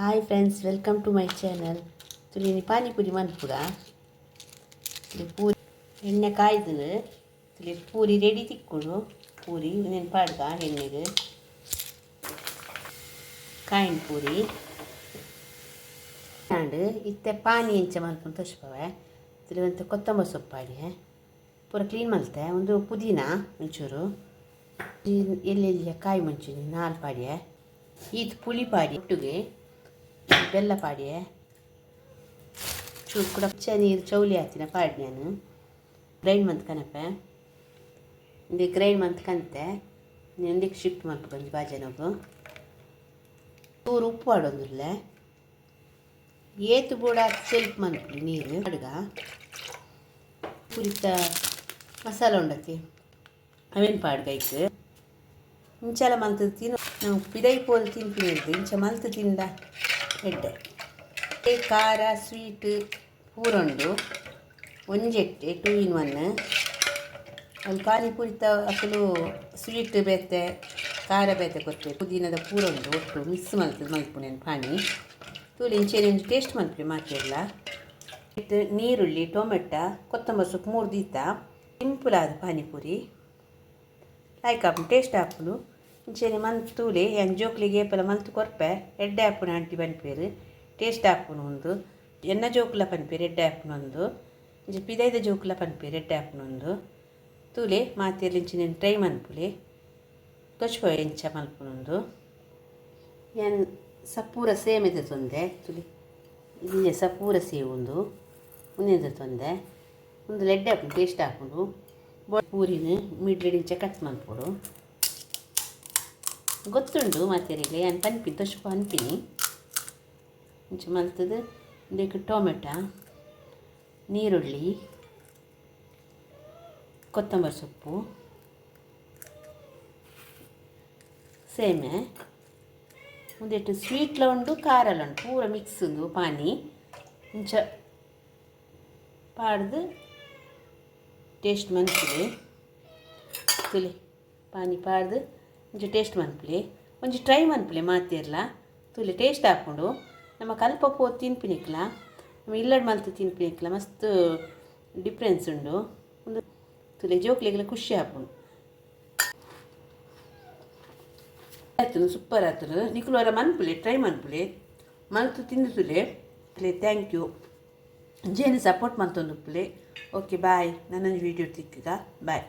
Hi friends, welcome to my channel. ತುಳಿ ಪಾನಿಪುರಿ ಮಲ್ಪುಗ ಪೂರಿ ಎಣ್ಣೆ ಕಾಯ್ದು ತುಳಿ ಪೂರಿ ರೆಡಿ ತಿಕ್ಕೊಡು. ಪೂರಿ ನೆನು ಪಾಡ್ಗ ಎಣ್ಣೆಗೆ ಕಾಯಿನ ಪೂರಿ ಅಂಡು ಇತ್ತೆ ಪಾನಿ ಎಂಚ ಮಲ್ಪುಂಡು ತೋಚ್ಪವೆ. ತುಳಿ ಒಂದು ಕೊತ್ತಂಬರಿ ಸೊಪ್ಪು ಆಡಿ ಪೂರ ಕ್ಲೀನ್ ಮಲ್ತೆ. ಒಂದು ಪುದೀನ ಒಂಚೂರು ಎಲ್ಲೆಲ್ಲಿಯ ಕಾಯಿ ಮುಂಚೂನಿ ನಾಲ್ ಪಾಡಿಯೆ ಈತ್ ಪುಳಿ ಪಾಡಿ ಒಟ್ಟಿಗೆ ಬೆಲ್ಲ ಪಾಡಿಯೆ ಚೂರು ಕೂಡ ನೀರು ಚೌಲಿ ಹಾಕ್ತಿನ ಪಾಡಿ ನಾನು ಗ್ರೈಂಡ್ ಮಂತ್ ಕನಪೆ ಇಂದು ಗ್ರೈಂಡ್ ಮಂತ್ ಕಂತೆ ಎಂದಕ್ಕೆ ಶಿಫ್ಟ್ ಮಾಡ್ಬೇಕು ಒಂದು ಬಾಜನಗು ಚೂರು ಉಪ್ಪು ಆಡೋದಿಲ್ಲ. ಏತು ಬೂಡ ಸ್ವಲ್ಪ ಮನ್ಪಿ ನೀರು ಅಡ್ಗ ಪುರಿತ ಮಸಾಲ ಉಂಡತಿ ಅವೇನು ಪಾಡ್ಗೈತು ಇಂಚೆಲ್ಲ ಮಲ್ತದು ತಿನ್ನು. ನಾವು ಪಿದೈ ಪೋಲ್ ತಿನ್ಪಿನಿದ್ದು ಇಂಚ ಮಲ್ತು ತಿಂದ ಎಡ್ಡೆ ಖಾರ ಸ್ವೀಟ್ ಪೂರೊಂಡು ಒಂಜೆಟ್ಟೆ 2 in 1. ಅಲ್ಲಿ ಪಾನಿಪುರಿತ ಅಸಲು ಸ್ವೀಟ್ ಬೇತೆ ಖಾರ ಬೇತೆ ಕೊಟ್ಟೆ ಪುದೀನದ ಪೂರೊಂಡು ಒಟ್ಟು ಮಿಕ್ಸ್ ಮಲ್ತದೆ ಮಲ್ಪುನೇನು ಪಾನಿ ತೂಲಿ ಇಂಚೇನು ಟೇಸ್ಟ್ ಮಲ್ಪೆ ಮಾತೆಲ್ಲ ನೀರುಳ್ಳಿ ಟೊಮೆಟೊ ಕೊತ್ತಂಬರಿ ಸೊಪ್ಪು 3 ದೀತ ಸಿಂಪಲ್ ಆದ ಪಾನಿಪುರಿ ಲೈಕ್ ಆಪು ಟೇಸ್ಟ್ ಆಪುನು ಇಂಚೆನೆ ಮಂತೂಲೆ ಹೆಂಗೆ ಜೋಕ್ಲಿಗೆ ಏಪಲ ಮಲ್ತು ಕೊರ್ಪೆ ಎಡ್ಡೆ ಆಪುನ ಆಂಟಿ ಬನ್ಪೇರು ಟೇಸ್ಟ್ ಆಪುನು ಒಂದು ಎನ್ನ ಜೋಕುಲ ಪನ್ಪೇರು ಎಡ್ಡೆ ಆಪುನ ಒಂದು ಇಂಚೆ ಪಿದೈದ ಜೋಕುಲ ಪನ್ಪೇರು ಎಡ್ಡೆ ಆಪುನ ಒಂದು ತೂಲೆ ಮಾತೆರ್ಲಿ ಇಂಚಿನ ಟ್ರೈ ಮನ್ಪುಲೆ ತೊಚ್ಪೋ ಎಂಚ ಮಲ್ಪುನೊಂದು ಏನು ಸಪೂರ ಸೇಮೆದ ತೊಂದೆ ತುಲಿ ಇಲ್ಲಿ ಸಪೂರ ಸೇವು ಒಂದು ಮುಂದಿನ ತೊಂದೆ ಒಂದು ಲೆಡ್ಡೆ ಆಪುನು ಟೇಸ್ಟ್ ಆಪುನು ಪೂರಿನ ಮಿಡ್ಲೆಡ್ ಇಂಚ ಕಟ್ ಮಲ್ಪೊಡು ಗೊತ್ತುಂಡು ಮಾತೆರಿಗೆ ಏನು ಪನ್ಪಿನಿ ತೊಚ್ಪೋ ಅನ್ಪಿನಿ ಇಂಚ ಮಲ್ತದು ಇದಕ್ಕೆ ಟೊಮೆಟೊ ನೀರುಳ್ಳಿ ಕೊತ್ತಂಬರಿ ಸೊಪ್ಪು ಸೇಮೆ ಒಂದಿಟ್ಟು ಸ್ವೀಟ್ಲ ಉಂಡು ಖಾರಲ ಉಂಡು ಪೂರ ಮಿಕ್ಸ್ ಉಂಡು ಪಾನಿ ಇಂಚ ಪಾಡ್ದು ಟೇಸ್ಟ್ ಮನ್ಪುಲೆ ತುಲಿ ಪಾನಿ ಪಾಡ್ದು ಒಂಚೂರು ಟೇಸ್ಟ್ ಮನ್ಪುಲೆ ಒಂಚೂರು ಟ್ರೈ ಮನ್ಪುಲೆ ಮಾತಿರ್ಲ ತುಲಿ ಟೇಸ್ಟ್ ಹಾಕ್ಕೊಂಡು ನಮ್ಮ ಕಲ್ಪ ಪೋ ತಿನ್ಪಿನಿಕ್ಲ ನಮ್ಮ ಇಲ್ಲಡ್ ಮಲ್ತು ತಿನ್ಪಿನಿಕ್ಲ ಮಸ್ತ್ ಡಿಫ್ರೆನ್ಸ್ ಉಂಡು ಒಂದು ತುಲೆ ಜೋಕ್ಲಿಗೆಲ್ಲ ಖುಷಿ ಹಾಕೊಂಡು ಆಯ್ತು ಸೂಪರ್ ಆಯ್ತು ನಿಕ್ಲುವರ ಮನ್ಪುಲೆ ಟ್ರೈ ಮನ್ಪುಲೆ ಮಲ್ತು ತಿಂದು ತುಲೆ ಥ್ಯಾಂಕ್ ಯು ಜೇನು ಸಪೋರ್ಟ್ ಮಲ್ತೊಂದು ಪುಲೆ. Okay bye. ನನ್ನ ವೀಡಿಯೋ ತಿಕ್ಕಿಗ ಬಾಯ್.